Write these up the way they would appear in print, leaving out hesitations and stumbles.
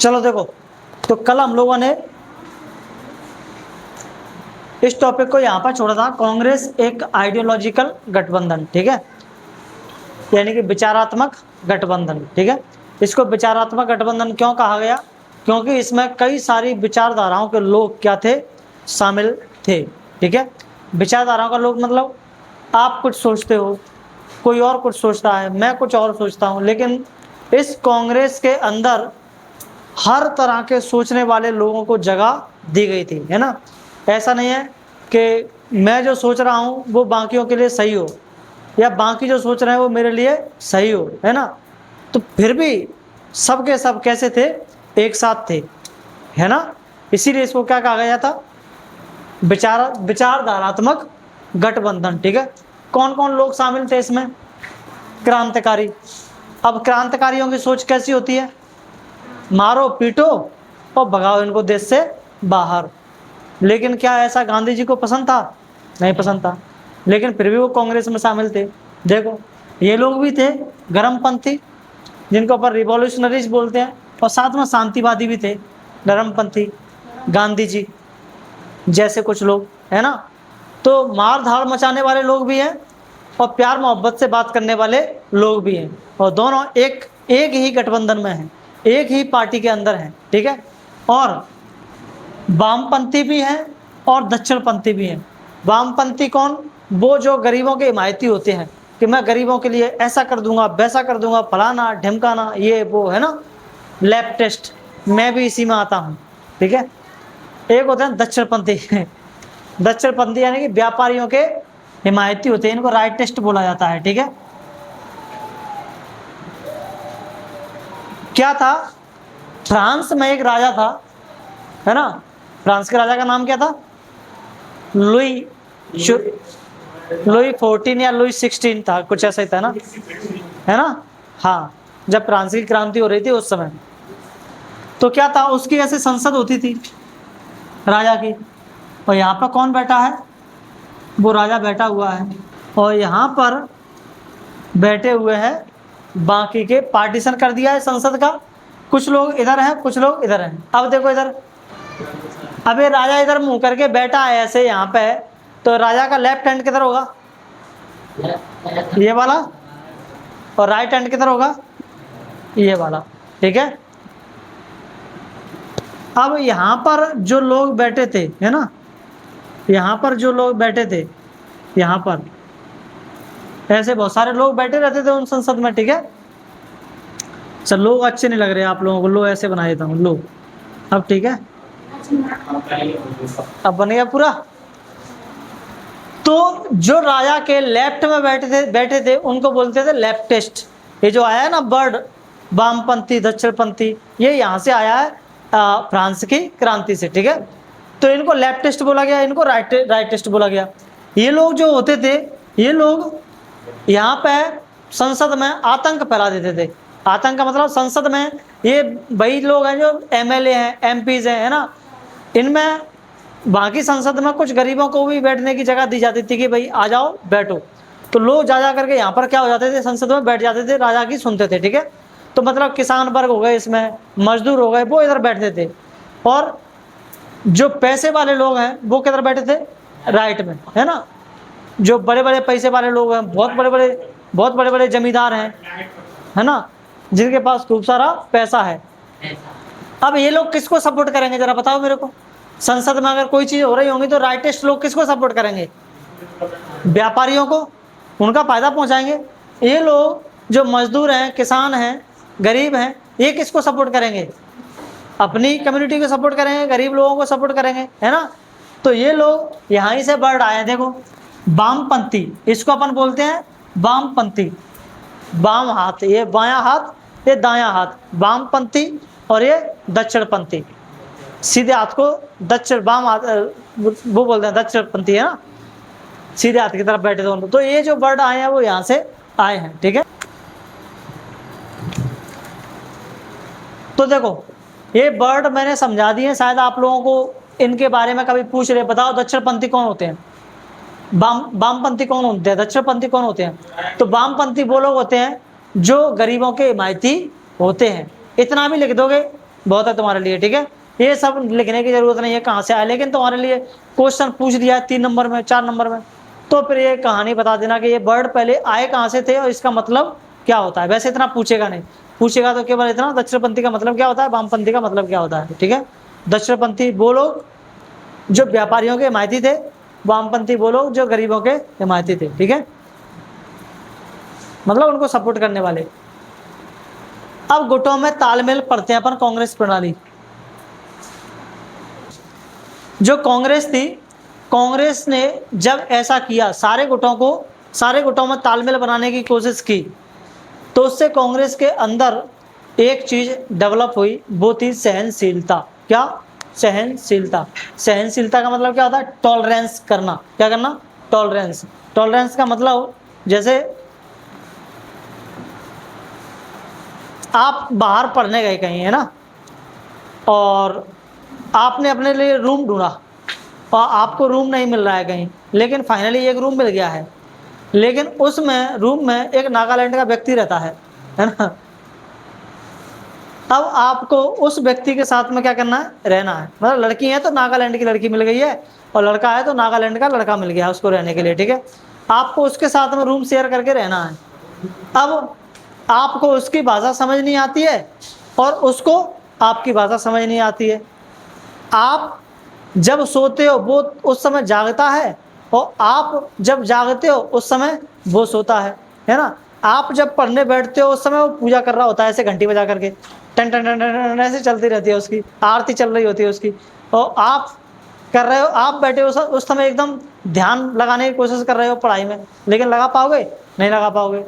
चलो देखो, तो कल हम लोगों ने इस टॉपिक को यहां पर छोड़ा था। कांग्रेस एक आइडियोलॉजिकल गठबंधन, ठीक है, यानी कि विचारात्मक गठबंधन, ठीक है। इसको विचारात्मक गठबंधन क्यों कहा गया? क्योंकि इसमें कई सारी विचारधाराओं के लोग क्या थे, शामिल थे, ठीक है। विचारधाराओं का लोग मतलब आप कुछ सोचते हो, कोई और कुछ सोचता है, मैं कुछ और सोचता हूं, लेकिन इस कांग्रेस के अंदर हर तरह के सोचने वाले लोगों को जगह दी गई थी, है ना। ऐसा नहीं है कि मैं जो सोच रहा हूं वो बाकियों के लिए सही हो, या बाकी जो सोच रहे हैं वो मेरे लिए सही हो, है ना। तो फिर भी सब के सब कैसे थे, एक साथ थे, है ना। इसीलिए इसको क्या कहा गया था, विचारधारात्मक गठबंधन, ठीक है। कौन कौन लोग शामिल थे इसमें? क्रांतिकारी। अब क्रांतिकारियों की सोच कैसी होती है? मारो पीटो और भगाओ इनको देश से बाहर। लेकिन क्या ऐसा गांधी जी को पसंद था? नहीं पसंद था, लेकिन फिर भी वो कांग्रेस में शामिल थे। देखो, ये लोग भी थे गर्मपंथी, जिनको अपन रिवॉल्यूशनरीज बोलते हैं, और साथ में शांतिवादी भी थे, गर्मपंथी, गांधी जी जैसे कुछ लोग, है ना। तो मार धाड़ मचाने वाले लोग भी हैं और प्यार मोहब्बत से बात करने वाले लोग भी हैं, और दोनों एक ही गठबंधन में हैं, एक ही पार्टी के अंदर हैं, ठीक है। और वामपंथी भी हैं और दक्षिणपंथी भी हैं। वामपंथी कौन? वो जो गरीबों के हिमायती होते हैं कि मैं गरीबों के लिए ऐसा कर दूंगा, वैसा कर दूंगा, फलाना ढिमकाना, ये वो, है ना, लेफ्टिस्ट। मैं भी इसी में आता हूँ, ठीक है। एक होते हैं दक्षिणपंथी दक्षिणपंथी यानी कि व्यापारियों के हिमायती होते हैं, इनको राइटिस्ट बोला जाता है, ठीक है। क्या था, फ्रांस में एक राजा था, है ना। फ्रांस के राजा का नाम क्या था? लुई 14 या लुई 16 था, कुछ ऐसा ही था ना, है ना। हाँ, जब फ्रांस की क्रांति हो रही थी उस समय, तो क्या था, उसकी ऐसे संसद होती थी राजा की, और यहाँ पर कौन बैठा है? वो राजा बैठा हुआ है, और यहाँ पर बैठे हुए हैं बाकी के, पार्टीशन कर दिया है संसद का, कुछ लोग इधर हैं, कुछ लोग इधर हैं। अब देखो इधर, अब ये राजा इधर मुंह करके बैठा है ऐसे यहाँ पे, तो राजा का लेफ्ट हैंड किधर होगा? ये वाला। और राइट हैंड किधर होगा? ये वाला, ठीक है। अब यहाँ पर जो लोग बैठे थे, है ना, यहाँ पर जो लोग बैठे थे, यहाँ पर ऐसे बहुत सारे लोग बैठे रहते थे उन संसद में, ठीक है। चल, लोग अच्छे नहीं लग रहे आप लोगों को, लो ऐसे बना देता हूँ, लो अब ठीक है, अब बन गया पूरा। तो जो राजा के लेफ्ट में बैठे थे उनको बोलते थे लेफ्टिस्ट। ये जो आया है ना वर्ड, वामपंथी, दक्षिणपंथी, ये यहाँ से आया है फ्रांस की क्रांति से, ठीक है। तो इनको लेफ्टिस्ट बोला गया, इनको राइटिस्ट बोला गया। ये लोग जो होते थे, ये लोग यहाँ पे संसद में आतंक फैला देते थे। आतंक का मतलब संसद में ये वही लोग हैं जो एमएलए हैं, एमपीज हैं, है ना। इनमें बाकी संसद में कुछ गरीबों को भी बैठने की जगह दी जाती थी कि भाई आ जाओ बैठो, तो लोग जा करके यहाँ पर क्या हो जाते थे, संसद में बैठ जाते थे, राजा की सुनते थे, ठीक है। तो मतलब किसान वर्ग हो गए, इसमें मजदूर हो गए, वो इधर बैठते थे, और जो पैसे वाले लोग हैं वो किधर बैठे थे? राइट में, है ना। जो बड़े बड़े पैसे वाले लोग हैं, बहुत बड़े बड़े जमींदार हैं, है ना, जिनके पास खूब सारा पैसा है। अब ये लोग किसको सपोर्ट करेंगे जरा बताओ मेरे को? संसद में अगर कोई चीज हो रही होंगी तो राइटिस्ट लोग किसको सपोर्ट करेंगे? व्यापारियों को, उनका फायदा पहुंचाएंगे। ये लोग जो मजदूर हैं, किसान हैं, गरीब हैं, ये किसको सपोर्ट करेंगे? अपनी कम्युनिटी को सपोर्ट करेंगे, गरीब लोगों को सपोर्ट करेंगे, है ना। तो ये लोग यहाँ ही से बढ़ आए। देखो, वामपंथी, इसको अपन बोलते हैं वामपंथी। बाम हाथ, ये बायां हाथ, ये दायां हाथ, वामपंथी, और ये दक्षिणपंथी। सीधे हाथ को दक्षिण, बाम हाथ वो बोलते हैं दक्षिणपंथी, है ना, सीधे हाथ की तरफ बैठे दोनों। तो ये जो वर्ड आए हैं वो यहाँ से आए हैं, ठीक है। तो देखो, ये वर्ड मैंने समझा दिए, शायद आप लोगों को इनके बारे में कभी पूछ रहे, बताओ दक्षिणपंथी कौन होते हैं, वामपंथी कौन होते हैं, दक्षिणपंथी कौन होते हैं? तो वामपंथी वो लोग होते हैं जो गरीबों के हिमायती होते हैं। इतना भी लिख दोगे बहुत है तुम्हारे लिए, ठीक है। ये सब लिखने की जरूरत नहीं है कहाँ से आया, लेकिन तुम्हारे लिए क्वेश्चन पूछ दिया है 3 नंबर में, 4 नंबर में, तो फिर ये कहानी बता देना कि ये वर्ड पहले आए कहाँ से थे और इसका मतलब क्या होता है। वैसे इतना पूछेगा नहीं, पूछेगा तो केवल इतना, दक्षिणपंथी का मतलब क्या होता है, वामपंथी का मतलब क्या होता है, ठीक है। दक्षिणपंथी वो लोग जो व्यापारियों के हिमायती थे, वामपंथी वो लोग जो गरीबों के हिमायती थे, ठीक है, मतलब उनको सपोर्ट करने वाले। अब गुटों में तालमेल पढ़ते हैं अपन, कांग्रेस प्रणाली। जो कांग्रेस थी, कांग्रेस ने जब ऐसा किया, सारे गुटों में तालमेल बनाने की कोशिश की, तो उससे कांग्रेस के अंदर एक चीज डेवलप हुई, वो थी सहनशीलता। क्या? सहनशीलता। सहनशीलता का मतलब क्या होता है? टॉलरेंस करना। क्या करना? टॉलरेंस। टॉलरेंस का मतलब जैसे आप बाहर पढ़ने गए कहीं, है ना, और आपने अपने लिए रूम ढूंढा और आपको रूम नहीं मिल रहा है कहीं, लेकिन फाइनली एक रूम मिल गया है, लेकिन उसमें रूम में एक नागालैंड का व्यक्ति रहता है ना। अब आपको उस व्यक्ति के साथ में क्या करना है? रहना है। मतलब लड़की है तो नागालैंड की लड़की मिल गई है, और लड़का है तो नागालैंड का लड़का मिल गया उसको रहने के लिए, ठीक है। आपको उसके साथ में रूम शेयर करके रहना है। अब आपको उसकी भाषा समझ नहीं आती है और उसको आपकी भाषा समझ नहीं आती है। आप जब सोते हो वो उस समय जागता है, और आप जब जागते हो उस समय वो सोता है ना। आप जब पढ़ने बैठते हो उस समय वो पूजा कर रहा होता है, ऐसे घंटी बजा करके, टन टन टन टन ऐसे चलती रहती है, उसकी आरती चल रही होती है उसकी, और आप कर रहे हो, आप बैठे हो उस समय एकदम ध्यान लगाने की कोशिश कर रहे हो पढ़ाई में, लेकिन लगा पाओगे? नहीं लगा पाओगे।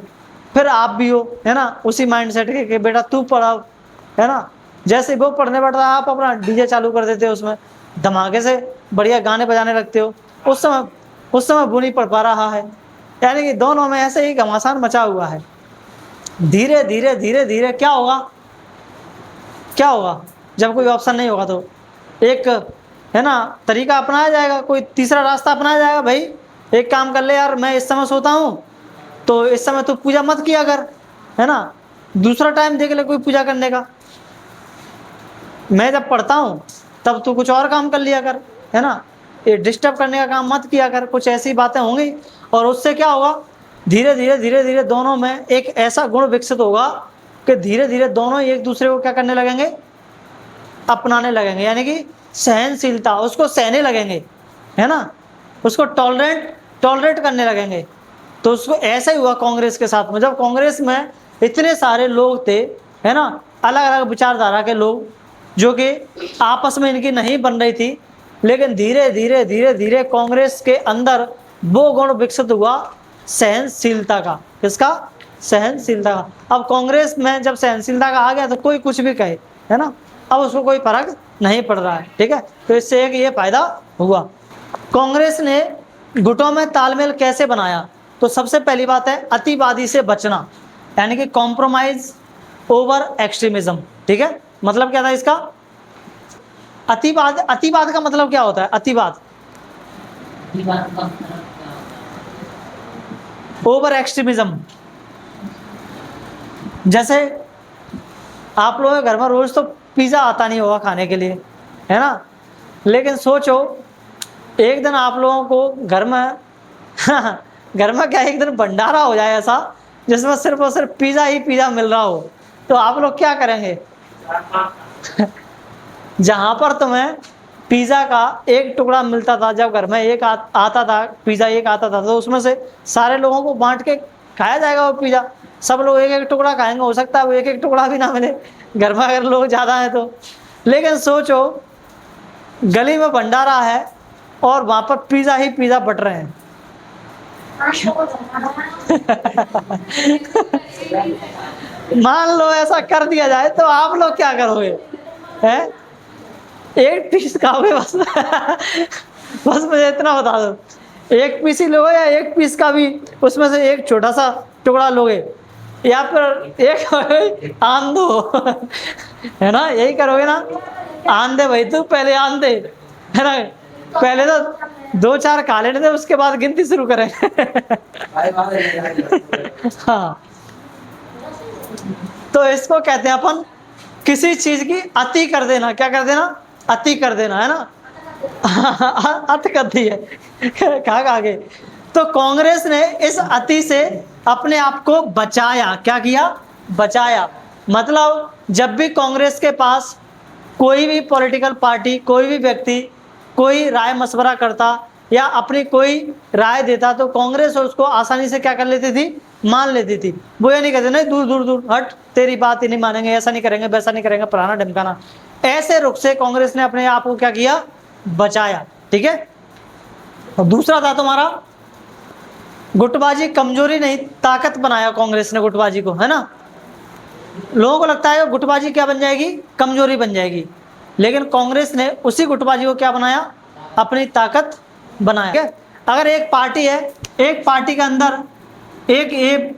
फिर आप भी हो, है ना, उसी माइंड सेट के कि बेटा तू पढ़ाओ, है ना। जैसे वो पढ़ने बैठता है, आप अपना डीजे चालू कर देते हो, उसमें धमाके से बढ़िया गाने बजाने लगते हो, उस समय वो नहीं पढ़ पा रहा है। यानी कि दोनों में ऐसे ही घमासान मचा हुआ है। धीरे धीरे धीरे धीरे क्या होगा? क्या होगा जब कोई ऑप्शन नहीं होगा? तो एक, है ना, तरीका अपनाया जाएगा, कोई तीसरा रास्ता अपनाया जाएगा। भाई एक काम कर ले यार, मैं इस समय सोता हूँ तो इस समय तू पूजा मत किया कर, है ना, दूसरा टाइम देख ले कोई पूजा करने का। मैं जब पढ़ता हूँ तब तू कुछ और काम कर लिया कर, है ना, ये डिस्टर्ब करने का काम मत किया कर। कुछ ऐसी बातें होंगी, और उससे क्या होगा? धीरे धीरे धीरे धीरे दोनों में एक ऐसा गुण विकसित होगा कि धीरे धीरे दोनों एक दूसरे को क्या करने लगेंगे? अपनाने लगेंगे। यानी कि सहनशीलता, उसको सहने लगेंगे, है ना, उसको टॉलरेट करने लगेंगे। तो उसको ऐसा ही हुआ कांग्रेस के साथ में। जब कांग्रेस में इतने सारे लोग थे, है ना, अलग अलग विचारधारा के लोग, जो कि आपस में इनकी नहीं बन रही थी, लेकिन धीरे धीरे धीरे धीरे कांग्रेस के अंदर वो गुण विकसित हुआ सहनशीलता का। किसका? सहनशीलता का। अब कांग्रेस में जब सहनशीलता का आ गया तो कोई कुछ भी कहे, है ना, अब उसको कोई फर्क नहीं पड़ रहा है, ठीक है। तो इससे एक ये फायदा हुआ। कांग्रेस ने गुटों में तालमेल कैसे बनाया? तो सबसे पहली बात है अतिवादी से बचना, यानी कि कॉम्प्रोमाइज ओवर एक्सट्रीमिज्म, ठीक है। मतलब क्या था इसका? अतिवाद का मतलब क्या होता है? अतिवाद, ओवर एक्सट्रीमिज्म। जैसे आप लोगों के घर में रोज तो पिज्जा आता नहीं होगा खाने के लिए, है ना, लेकिन सोचो एक दिन आप लोगों को घर में घर में क्या एक दिन भंडारा हो जाए ऐसा, जिसमें सिर्फ और सिर्फ पिज्जा ही पिज्जा मिल रहा हो, तो आप लोग क्या करेंगे? जहां पर तुम्हें पिज्जा का एक टुकड़ा मिलता था, जब घर में एक आता था पिज्जा, एक आता था, तो उसमें से सारे लोगों को बांट के खाया जाएगा वो पिज्जा। सब लोग एक एक टुकड़ा खाएंगे, हो सकता है वो एक एक टुकड़ा भी ना मिले घर में अगर लोग ज़्यादा हैं तो। लेकिन सोचो गली में भंडारा है और वहां पर पिज्जा ही पिज्जा बट रहे हैं। मान लो ऐसा कर दिया जाए तो आप लोग क्या करोगे? हैं? एक पीस खाओगे बस? बस मुझे इतना बता दो, एक पीस ही लोगे या एक पीस का भी उसमें से एक छोटा सा टुकड़ा लोगे, या फिर एक आन दो? है ना, यही करोगे ना? आन दे भाई, तू पहले आन दे, है ना, पहले तो 2-4 खा लेने दे, उसके बाद गिनती शुरू करें। हाँ, तो इसको कहते हैं अपन किसी चीज की अति कर देना, क्या कर देना, अति कर देना, है ना। अति करती है कहा आगे। तो कांग्रेस ने इस अति से अपने आप को बचाया, क्या किया, बचाया। मतलब जब भी कांग्रेस के पास कोई भी पॉलिटिकल पार्टी, कोई भी व्यक्ति कोई राय मशवरा करता या अपनी कोई राय देता तो कांग्रेस उसको आसानी से क्या कर लेती थी, मान लेती थी। वो ये नहीं कहते नहीं दूर दूर दूर हट, तेरी बात ही नहीं मानेंगे, ऐसा नहीं करेंगे, वैसा नहीं करेंगे, फलाना ढमकाना। ऐसे रुख से कांग्रेस ने अपने आप को क्या किया, बचाया। ठीक है। और दूसरा था तुम्हारा गुटबाजी कमजोरी नहीं ताकत बनाया कांग्रेस ने गुटबाजी को, है ना। लोगों को लगता है गुटबाजी क्या बन जाएगी, कमजोरी बन जाएगी, लेकिन कांग्रेस ने उसी गुटबाजी को क्या बनाया, अपनी ताकत बनाया। अगर एक पार्टी है, एक पार्टी के अंदर एक ए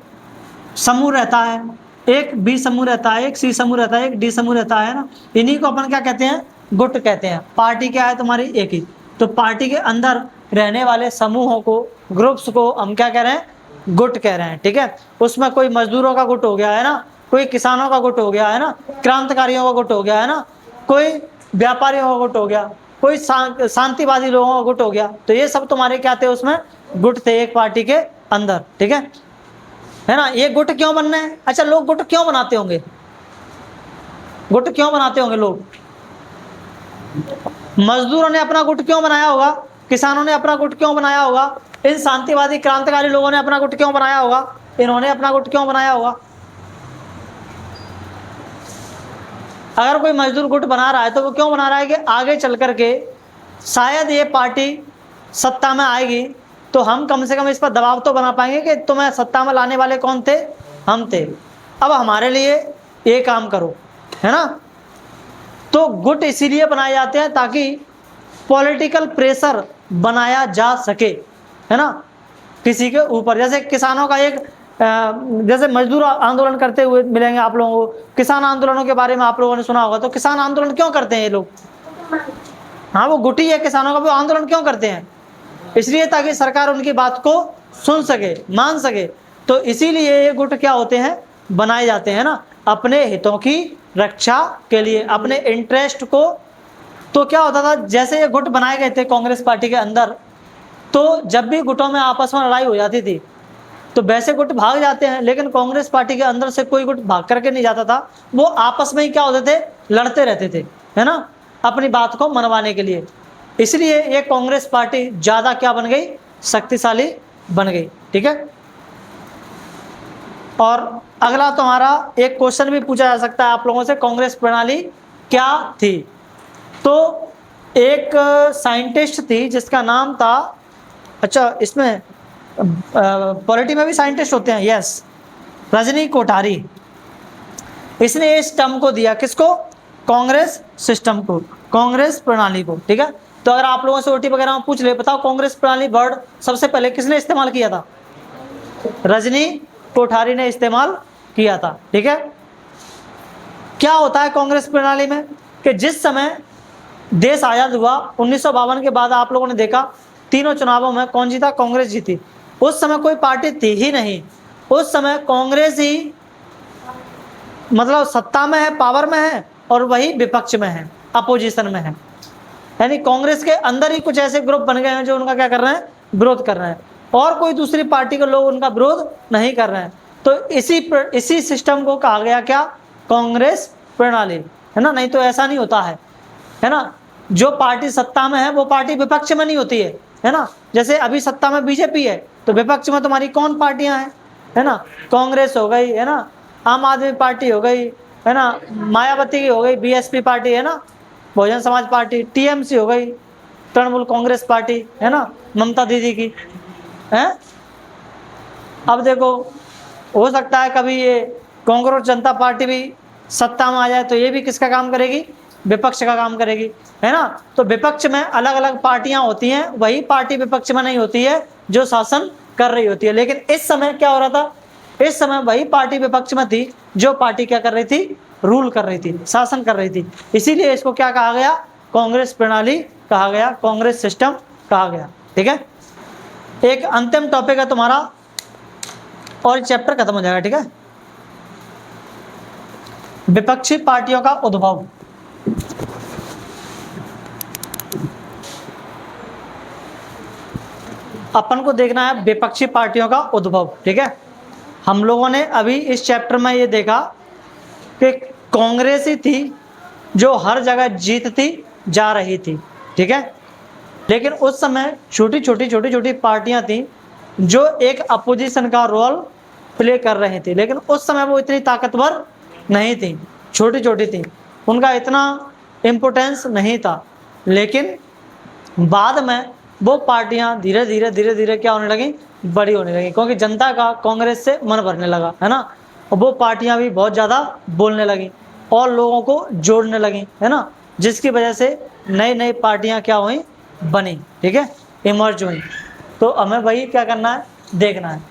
समूह रहता है, एक बी समूह रहता है, एक सी समूह रहता है, एक डी समूह रहता है ना, इन्हीं को अपन क्या कहते हैं, गुट कहते हैं। पार्टी क्या है तुम्हारी, एक ही। तो पार्टी के अंदर रहने वाले समूहों को, ग्रुप्स को हम क्या कह रहे हैं, गुट कह रहे हैं। ठीक है। उसमें कोई मजदूरों का गुट हो गया, है ना, कोई किसानों का गुट हो गया, है ना, क्रांतिकारियों का गुट हो गया, है ना, कोई व्यापारियों का गुट हो गया, कोई शांतिवादी लोगों का गुट हो गया। तो ये सब तुम्हारे क्या थे, उसमें गुट थे एक पार्टी के अंदर। ठीक है ना। ये गुट क्यों बनने हैं, अच्छा लोग गुट क्यों बनाते होंगे, गुट क्यों बनाते होंगे लोग, मजदूरों ने अपना गुट क्यों बनाया होगा, किसानों ने अपना गुट क्यों बनाया होगा, इन शांतिवादी क्रांतिकारी लोगों ने अपना गुट क्यों बनाया होगा, इन्होंने अपना गुट क्यों बनाया होगा। अगर कोई मजदूर गुट बना रहा है तो वो क्यों बना रहा है कि आगे चल करके शायद ये पार्टी सत्ता में आएगी तो हम कम से कम इस पर दबाव तो बना पाएंगे कि तुम्हें सत्ता में लाने वाले कौन थे, हम थे, अब हमारे लिए ये काम करो, है ना। तो गुट इसीलिए बनाए जाते हैं ताकि पॉलिटिकल प्रेशर बनाया जा सके, है ना, किसी के ऊपर। जैसे किसानों का एक जैसे मजदूर आंदोलन करते हुए मिलेंगे आप लोगों को, किसान आंदोलनों के बारे में आप लोगों ने सुना होगा। तो किसान आंदोलन क्यों करते हैं ये लोग, हाँ वो गुट ही है किसानों का, वो आंदोलन क्यों करते हैं, इसलिए ताकि सरकार उनकी बात को सुन सके, मान सके। तो इसीलिए ये गुट क्या होते हैं, बनाए जाते हैं ना, अपने हितों की रक्षा के लिए, अपने इंटरेस्ट को। तो क्या होता था, जैसे ये गुट बनाए गए थे कांग्रेस पार्टी के अंदर, तो जब भी गुटों में आपस में लड़ाई हो जाती थी तो वैसे गुट भाग जाते हैं, लेकिन कांग्रेस पार्टी के अंदर से कोई गुट भाग करके नहीं जाता था, वो आपस में ही क्या होते थे, लड़ते रहते थे, है ना, अपनी बात को मनवाने के लिए। इसलिए ये कांग्रेस पार्टी ज्यादा क्या बन गई, शक्तिशाली बन गई। ठीक है। और अगला तुम्हारा एक क्वेश्चन भी पूछा जा सकता है आप लोगों से, कांग्रेस प्रणाली क्या थी। तो एक साइंटिस्ट थी जिसका नाम था, अच्छा इसमें पॉलिटी में भी साइंटिस्ट होते हैं, यस, रजनी कोठारी। इसने इस टर्म को दिया, किसको, कांग्रेस सिस्टम को, कांग्रेस प्रणाली को। ठीक है। तो अगर आप लोगों से ओटी वगैरह में पूछ ले, बताओ कांग्रेस प्रणाली वर्ड सबसे पहले किसने इस्तेमाल किया था, रजनी कोठारी ने इस्तेमाल किया था। ठीक है। क्या होता है कांग्रेस प्रणाली में कि जिस समय देश आजाद हुआ 1952 के बाद, आप लोगों ने देखा तीनों चुनावों में कौन जीता, कांग्रेस जीती। उस समय कोई पार्टी थी ही नहीं, उस समय कांग्रेस ही मतलब सत्ता में है, पावर में है, और वही विपक्ष में है, अपोजिशन में है। यानी कांग्रेस के अंदर ही कुछ ऐसे ग्रुप बन गए हैं जो उनका क्या कर रहे हैं, विरोध कर रहे हैं, और कोई दूसरी पार्टी के लोग उनका विरोध नहीं कर रहे हैं। तो इसी सिस्टम को कहा गया क्या, कांग्रेस प्रणाली, है ना। नहीं तो ऐसा नहीं होता है ना। जो पार्टी सत्ता में है वो पार्टी विपक्ष में नहीं होती है ना। जैसे अभी सत्ता में बीजेपी है तो विपक्ष में तुम्हारी कौन पार्टियां हैं, है ना, कांग्रेस हो गई, है ना, आम आदमी पार्टी हो गई, है ना, मायावती की हो गई बीएसपी पार्टी, है ना, बहुजन समाज पार्टी, टीएमसी हो गई, तृणमूल कांग्रेस पार्टी, है ना, ममता दीदी की है। अब देखो हो सकता है कभी ये कांग्रेस जनता पार्टी भी सत्ता में आ जाए तो ये भी किसका काम करेगी, विपक्ष का काम करेगी, है ना। तो विपक्ष में अलग अलग पार्टियां होती हैं, वही पार्टी विपक्ष में नहीं होती है जो शासन कर रही होती है। लेकिन इस समय क्या हो रहा था, इस समय वही पार्टी विपक्ष में थी जो पार्टी क्या कर रही थी, रूल कर रही थी, शासन कर रही थी। इसीलिए इसको क्या कहा गया, कांग्रेस प्रणाली कहा गया, कांग्रेस सिस्टम कहा गया। ठीक है। एक अंतिम टॉपिक है तुम्हारा और चैप्टर खत्म हो जाएगा। ठीक है। विपक्षी पार्टियों का उद्भव। अपन को देखना है विपक्षी पार्टियों का उद्भव, ठीक है। हम लोगों ने अभी इस चैप्टर में ये देखा कि कांग्रेस ही थी जो हर जगह जीतती जा रही थी, ठीक है। लेकिन उस समय छोटी छोटी पार्टियां थी जो एक अपोजिशन का रोल प्ले कर रही थी, लेकिन उस समय वो इतनी ताकतवर नहीं थी, छोटी छोटी थी, उनका इतना इम्पोर्टेंस नहीं था। लेकिन बाद में वो पार्टियां धीरे धीरे क्या होने लगी, बड़ी होने लगी, क्योंकि जनता का कांग्रेस से मन भरने लगा, है ना। और वो पार्टियां भी बहुत ज़्यादा बोलने लगी और लोगों को जोड़ने लगी, है ना, जिसकी वजह से नई नई पार्टियां क्या हुई, बनी, ठीक है, इमर्ज हुई। तो हमें वही क्या करना है, देखना है।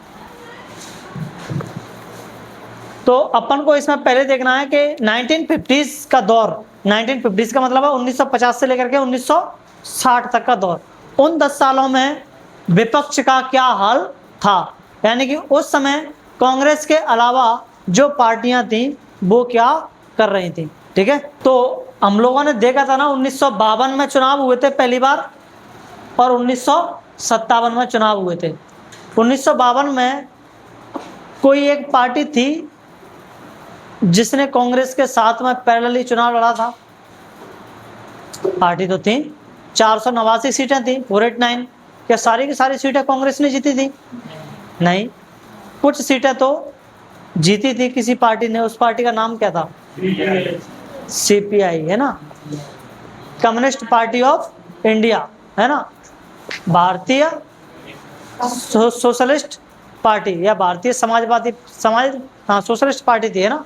तो अपन को इसमें पहले देखना है कि 1950s का दौर, 1950s का मतलब है 1950 से लेकर के 1960 तक का दौर, उन 10 सालों में विपक्ष का क्या हाल था, यानी कि उस समय कांग्रेस के अलावा जो पार्टियां थी वो क्या कर रही थी, ठीक है। तो हम लोगों ने देखा था ना 1952 में चुनाव हुए थे पहली बार और 1957 में चुनाव हुए थे। 1952 में कोई एक पार्टी थी जिसने कांग्रेस के साथ में पैरेलली चुनाव लड़ा था। पार्टी तो थी, 489 सीटें थी, 489। क्या सारी की सारी सीटें कांग्रेस ने जीती थी? नहीं, कुछ सीटें तो जीती थी किसी पार्टी ने। उस पार्टी का नाम क्या था? सीपीआई, है ना, कम्युनिस्ट पार्टी ऑफ इंडिया, है ना, भारतीय सोशलिस्ट पार्टी या भारतीय समाजवादी सोशलिस्ट पार्टी थी, है ना,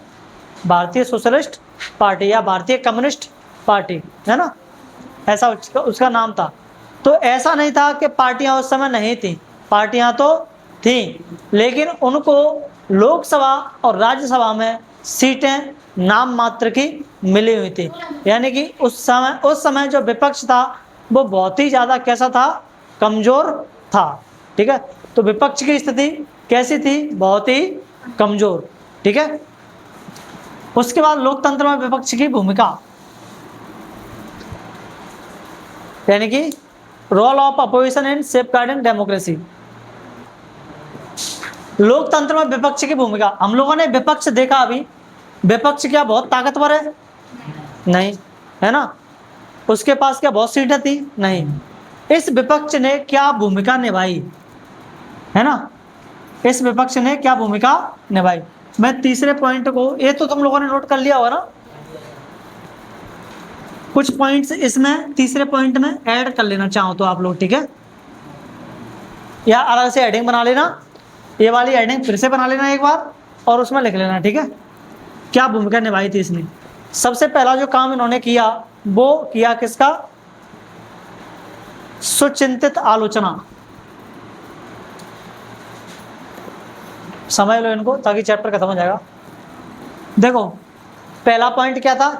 भारतीय सोशलिस्ट पार्टी या भारतीय कम्युनिस्ट पार्टी, है ना, ऐसा उसका नाम था। तो ऐसा नहीं था कि पार्टियां उस समय नहीं थी, पार्टियां तो थी, लेकिन उनको लोकसभा और राज्यसभा में सीटें नाम मात्र की मिली हुई थी। यानी कि उस समय जो विपक्ष था वो बहुत ही ज़्यादा कैसा था, कमज़ोर था, ठीक है। तो विपक्ष की स्थिति कैसी थी? बहुत ही कमज़ोर, ठीक है। उसके बाद लोकतंत्र में विपक्ष की भूमिका, यानी कि role of opposition in safeguarding democracy. लोकतंत्र में विपक्ष की भूमिका, हम लोगों ने विपक्ष देखा अभी, विपक्ष क्या बहुत ताकतवर है? नहीं, है ना। उसके पास क्या बहुत सीटें थी? नहीं। इस विपक्ष ने क्या भूमिका निभाई, है ना, इस विपक्ष ने क्या भूमिका निभाई। मैं तीसरे पॉइंट को, ये तो तुम लोगों ने नोट कर लिया होगा ना, कुछ पॉइंट्स इसमें तीसरे पॉइंट में ऐड कर लेना चाहो तो आप लोग, ठीक है, या अलग से हेडिंग बना लेना, ये वाली हेडिंग फिर से बना लेना एक बार और उसमें लिख लेना, ठीक है, क्या भूमिका निभाई थी इसने। सबसे पहला जो काम इन्होंने किया वो किया किसका? सुचिंतित आलोचना। समझ लो इनको ताकि चैप्टर खत्म हो जाएगा। देखो पहला पॉइंट क्या था?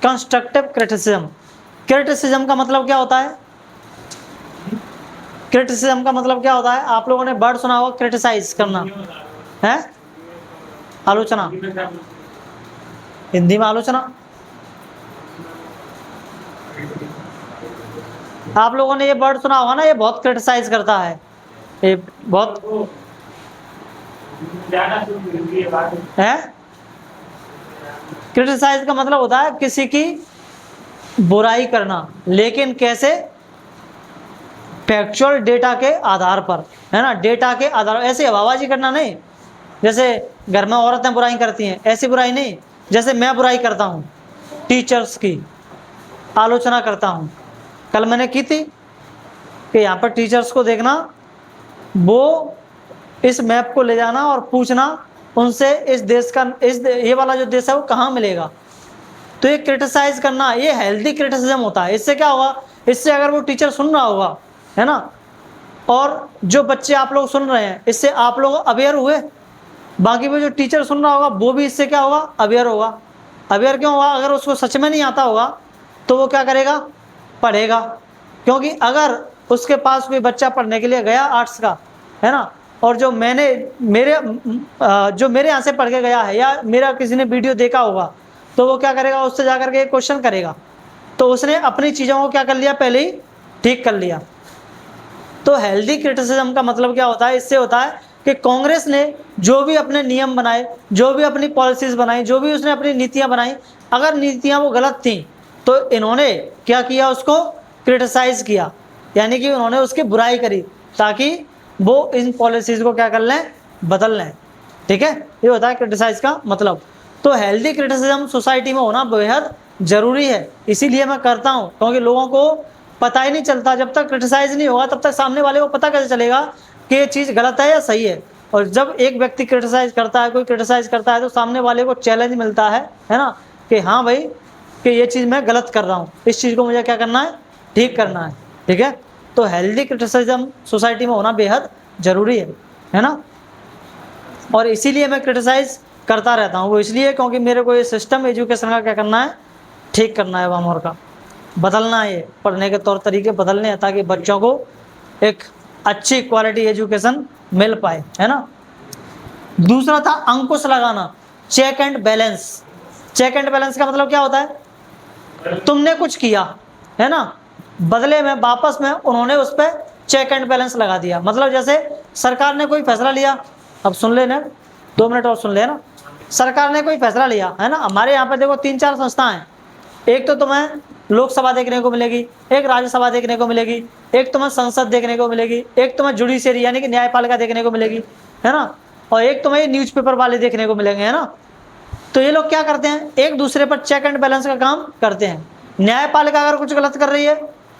Constructive criticism. क्रिटिसिज्म का मतलब क्या होता है? क्रिटिसिज्म का मतलब क्या होता है? आप लोगों ने वर्ड सुना होगा, क्रिटिसाइज करना है, आलोचना, हिंदी में आलोचना। आप लोगों ने ये वर्ड सुना होगा ना, ये बहुत क्रिटिसाइज करता है, ये बहुत है। क्रिटिसाइज का मतलब होता है किसी की बुराई करना, लेकिन कैसे? फैक्चुअल डेटा के आधार पर, है ना, डेटा के आधार, ऐसे हवाबाजी करना नहीं, जैसे घर में औरतें बुराई करती हैं ऐसी बुराई नहीं, जैसे मैं बुराई करता हूँ टीचर्स की, आलोचना करता हूँ। कल मैंने की थी कि यहाँ पर टीचर्स को देखना, वो इस मैप को ले जाना और पूछना उनसे इस देश का, ये वाला जो देश है वो कहाँ मिलेगा। तो ये क्रिटिसाइज करना, ये हेल्दी क्रिटिसिज्म होता है। इससे क्या होगा? इससे अगर वो टीचर सुन रहा होगा, है ना, और जो बच्चे आप लोग सुन रहे हैं, इससे आप लोग अवेयर हुए, बाकी वो जो टीचर सुन रहा होगा वो भी इससे क्या होगा? अवेयर होगा। अवेयर क्यों होगा? अगर उसको सच में नहीं आता होगा तो वो क्या करेगा? पढ़ेगा। क्योंकि अगर उसके पास कोई बच्चा पढ़ने के लिए गया आर्ट्स का, है ना, और जो मेरे यहाँ से पढ़ के गया है या मेरा किसी ने वीडियो देखा होगा, तो वो क्या करेगा, उससे जाकर के क्वेश्चन करेगा। तो उसने अपनी चीज़ों को क्या कर लिया, पहले ही ठीक कर लिया। तो हेल्दी क्रिटिसिज्म का मतलब क्या होता है, इससे होता है कि कांग्रेस ने जो भी अपने नियम बनाए, जो भी अपनी पॉलिसीज बनाई, जो भी उसने अपनी नीतियां बनाई, अगर नीतियां वो गलत थी तो इन्होंने क्या किया, उसको क्रिटिसाइज किया, यानी कि उन्होंने उसकी बुराई करी ताकि वो इन पॉलिसीज को क्या कर लें, बदल लें। ठीक है, ये होता है क्रिटिसाइज का मतलब। तो हेल्दी क्रिटिसिज्म सोसाइटी में होना बेहद जरूरी है, इसीलिए मैं करता हूँ, क्योंकि लोगों को पता ही नहीं चलता, जब तक क्रिटिसाइज नहीं होगा तब तक सामने वाले को पता कैसे चलेगा कि ये चीज़ गलत है या सही है। और जब एक व्यक्ति क्रिटिसाइज करता है, कोई क्रिटिसाइज करता है, तो सामने वाले को चैलेंज मिलता है ना, कि हाँ भाई कि ये चीज़ मैं गलत कर रहा हूँ, इस चीज़ को मुझे क्या करना है, ठीक करना है। ठीक है, तो हेल्दी क्रिटिसिज्म सोसाइटी में होना बेहद जरूरी है ना। और इसीलिए मैं क्रिटिसाइज करता रहता हूँ, वो इसलिए क्योंकि मेरे को ये सिस्टम एजुकेशन का क्या करना है, ठीक करना है, वामोर का बदलना है, ये पढ़ने के तौर तरीके बदलने हैं ताकि बच्चों को एक अच्छी क्वालिटी एजुकेशन मिल पाए, है ना। दूसरा था अंकुश लगाना, check and balance. Check and balance का मतलब क्या होता है, तुमने कुछ किया है ना, बदले में वापस में उन्होंने उस पर चेक एंड बैलेंस लगा दिया। मतलब जैसे सरकार ने कोई फैसला लिया, अब सुन लेना, 2 मिनट और सुन लेना। सरकार ने कोई फैसला लिया है ना, हमारे यहाँ पे देखो 3-4 संस्थाएं हैं, एक तो तुम्हें लोकसभा देखने को मिलेगी, एक राज्यसभा देखने को मिलेगी, एक तुम्हें संसद देखने को मिलेगी, एक तुम्हें जुडिशरी यानी कि न्यायपालिका देखने को मिलेगी, है ना, और एक तुम्हें न्यूज़पेपर वाले देखने को मिलेंगे, है ना। तो ये लोग क्या करते हैं, एक दूसरे पर चेक एंड बैलेंस का काम करते हैं। न्यायपालिका अगर कुछ गलत कर रही है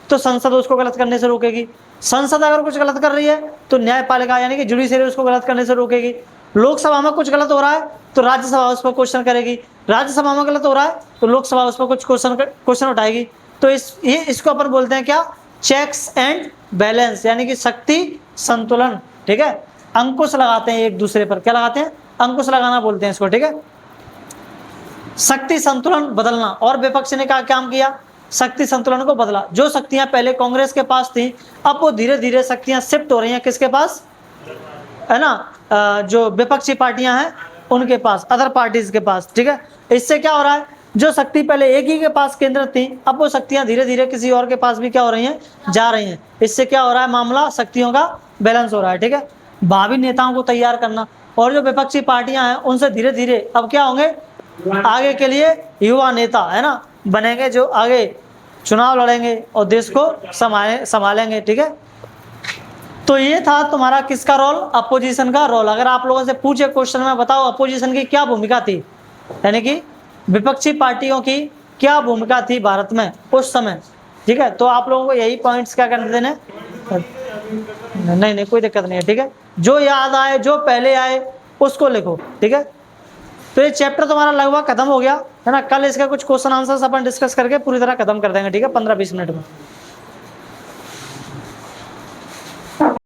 तो संसद उसको गलत करने से रोकेगी, संसद अगर कुछ गलत कर रही है तो न्यायपालिका यानी कि जुडिशरी उसको गलत करने से रोकेगी। लोकसभा में कुछ गलत हो रहा है तो राज्यसभा उस पर क्वेश्चन करेगी, राज्यसभा में गलत हो रहा है तो लोकसभा उस पर कुछ क्वेश्चन उठाएगी। तो इसको अपन बोलते हैं क्या, चेक्स एंड बैलेंस, यानी कि शक्ति संतुलन। ठीक है, अंकुश लगाते हैं एक दूसरे पर, क्या लगाते हैं, अंकुश लगाना बोलते हैं इसको। ठीक है, शक्ति संतुलन बदलना, और विपक्ष ने क्या काम किया, शक्ति संतुलन को बदला। जो शक्तियां पहले कांग्रेस के पास थी अब वो धीरे धीरे शक्तियां शिफ्ट हो रही हैं किसके पास, है ना, जो विपक्षी पार्टियां हैं उनके पास, अदर पार्टीज के पास। ठीक है, इससे क्या हो रहा है, जो शक्ति पहले एक ही के पास केंद्रित थी अब वो शक्तियां धीरे धीरे किसी और के पास भी क्या हो रही हैं, जा रही हैं। इससे क्या हो रहा है, मामला शक्तियों का बैलेंस हो रहा है। ठीक है, भावी नेताओं को तैयार करना, और जो विपक्षी पार्टियां हैं उनसे धीरे धीरे अब क्या होंगे, आगे के लिए युवा नेता, है ना, बनेंगे, जो आगे चुनाव लड़ेंगे और देश को संभालेंगे। ठीक है, तो ये था तुम्हारा किसका रोल, अपोजिशन का रोल। अगर आप लोगों से पूछे क्वेश्चन में बताओ अपोजिशन की क्या भूमिका थी, यानी कि विपक्षी पार्टियों की क्या भूमिका थी भारत में उस समय। ठीक है, तो आप लोगों को यही पॉइंट्स क्या करने देने, नहीं कोई दिक्कत नहीं है। ठीक है, जो याद आए, जो पहले आए उसको लिखो। ठीक है, तो ये चैप्टर तुम्हारा लगभग खत्म हो गया है ना। कल इसका कुछ क्वेश्चन आंसर्स अपन डिस्कस करके पूरी तरह खत्म कर देंगे। ठीक है, 15-20 मिनट में।